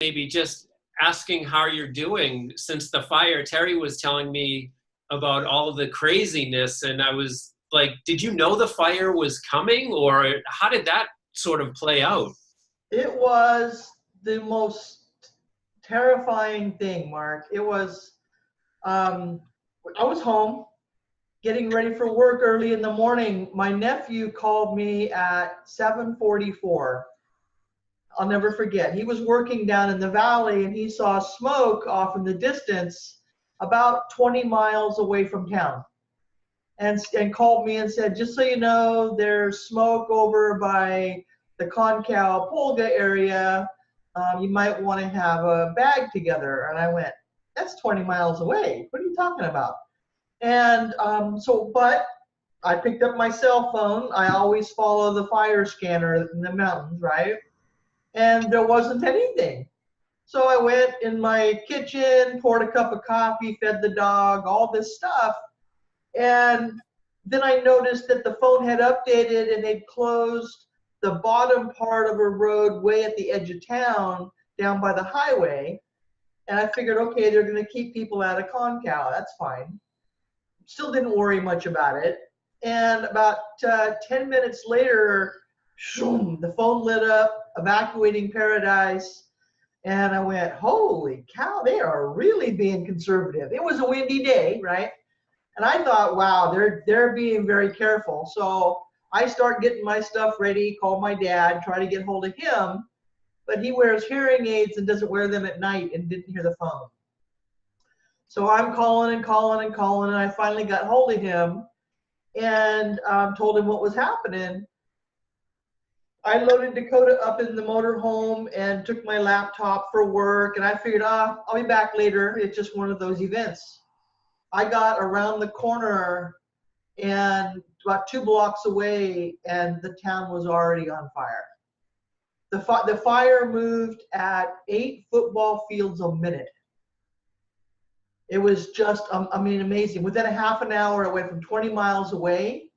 maybe just asking how you're doing since the fire. Terry was telling me about all of the craziness, and I was like, did you know the fire was coming, or how did that sort of play out? It was the most terrifying thing, Mark. It was, I was home getting ready for work early in the morning. My nephew called me at 7:44. I'll never forget. He was working down in the valley and he saw smoke off in the distance about 20 miles away from town. And called me and said, just so you know, there's smoke over by the Concal Polga area. You might want to have a bag together. And I went, that's 20 miles away. What are you talking about? And but I picked up my cell phone. I always follow the fire scanner in the mountains, right? And there wasn't anything. So I went in my kitchen, poured a cup of coffee, fed the dog, all this stuff. And then I noticed that the phone had updated and they'd closed the bottom part of a road way at the edge of town down by the highway. And I figured, okay, they're going to keep people out of Concal. That's fine. Still didn't worry much about it. And about 10 minutes later, shoom, the phone lit up, evacuating Paradise. And I went, holy cow, they are really being conservative. It was a windy day, right? And I thought, wow, they're being very careful. So I start getting my stuff ready, call my dad, try to get hold of him. But he wears hearing aids and doesn't wear them at night and didn't hear the phone. So I'm calling and calling and calling, and I finally got hold of him and told him what was happening. I loaded Dakota up in the motorhome and took my laptop for work, and I figured, I'll be back later. It's just one of those events. I got around the corner and about 2 blocks away, and the town was already on fire. The fire moved at 8 football fields a minute. It was just, amazing. Within a half an hour, it went from 20 miles away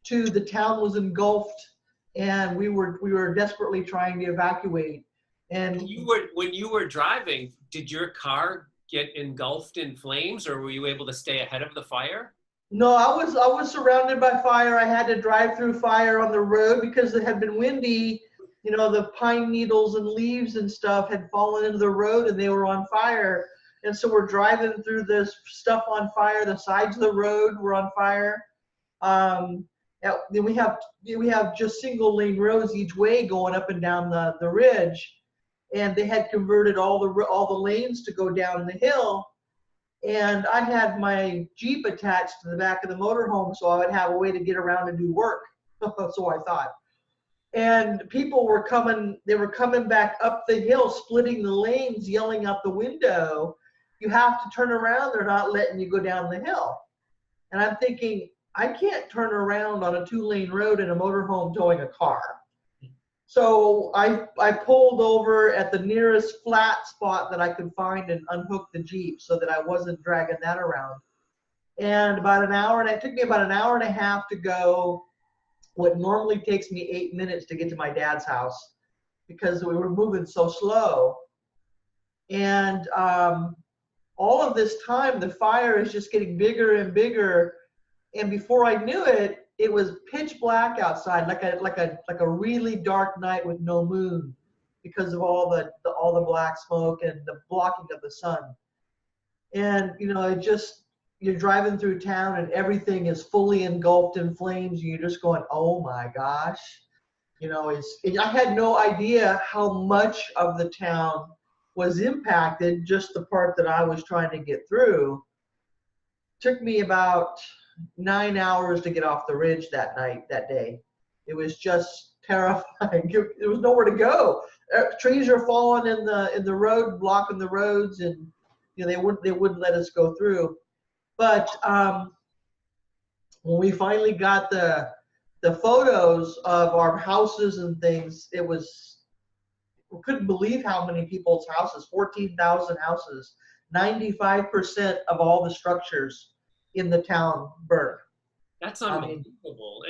to the town was engulfed, and we were desperately trying to evacuate. And when you were driving, did your car get engulfed in flames, or were you able to stay ahead of the fire? No, I was surrounded by fire. I had to drive through fire on the road because it had been windy. You know, the pine needles and leaves and stuff had fallen into the road and they were on fire. And so we're driving through this stuff on fire. The sides of the road were on fire. Then we have just single lane roads each way going up and down the ridge. And they had converted all the lanes to go down the hill. And I had my Jeep attached to the back of the motorhome so I would have a way to get around and do work. So I thought. And people were coming back up the hill, splitting the lanes, yelling out the window, you have to turn around, they're not letting you go down the hill. And I'm thinking, I can't turn around on a 2-lane road in a motorhome towing a car. So I pulled over at the nearest flat spot that I could find and unhooked the Jeep so that I wasn't dragging that around. And it took me about an hour and a half to go what normally takes me 8 minutes to get to my dad's house because we were moving so slow. And all of this time, the fire is just getting bigger and bigger. And before I knew it, it was pitch black outside, like a really dark night with no moon, because of all the black smoke and the blocking of the sun. And you're driving through town and everything is fully engulfed in flames, and you're just going, oh my gosh. I had no idea how much of the town was impacted, just the part that I was trying to get through. Took me about 9 hours to get off the ridge that day. It was just terrifying. There was nowhere to go. Trees are falling in the road, blocking the roads, and they wouldn't let us go through. But when we finally got the photos of our houses and things, we couldn't believe how many people's houses, 14,000 houses, 95% of all the structures in the town burned. That's unbelievable.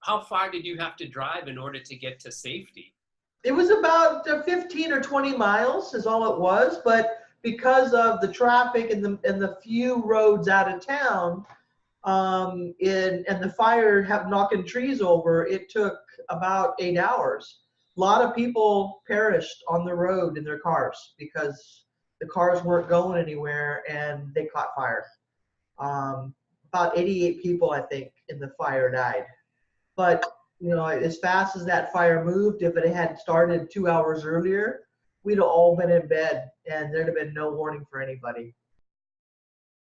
How far did you have to drive in order to get to safety? It was about 15 or 20 miles is all it was, but because of the traffic and the few roads out of town, and the fire have knocking trees over, it took about 8 hours. A lot of people perished on the road in their cars because the cars weren't going anywhere and they caught fire. About 88 people, I think, in the fire died. But you know, as fast as that fire moved, if it had started 2 hours earlier, we'd have all been in bed and there'd have been no warning for anybody.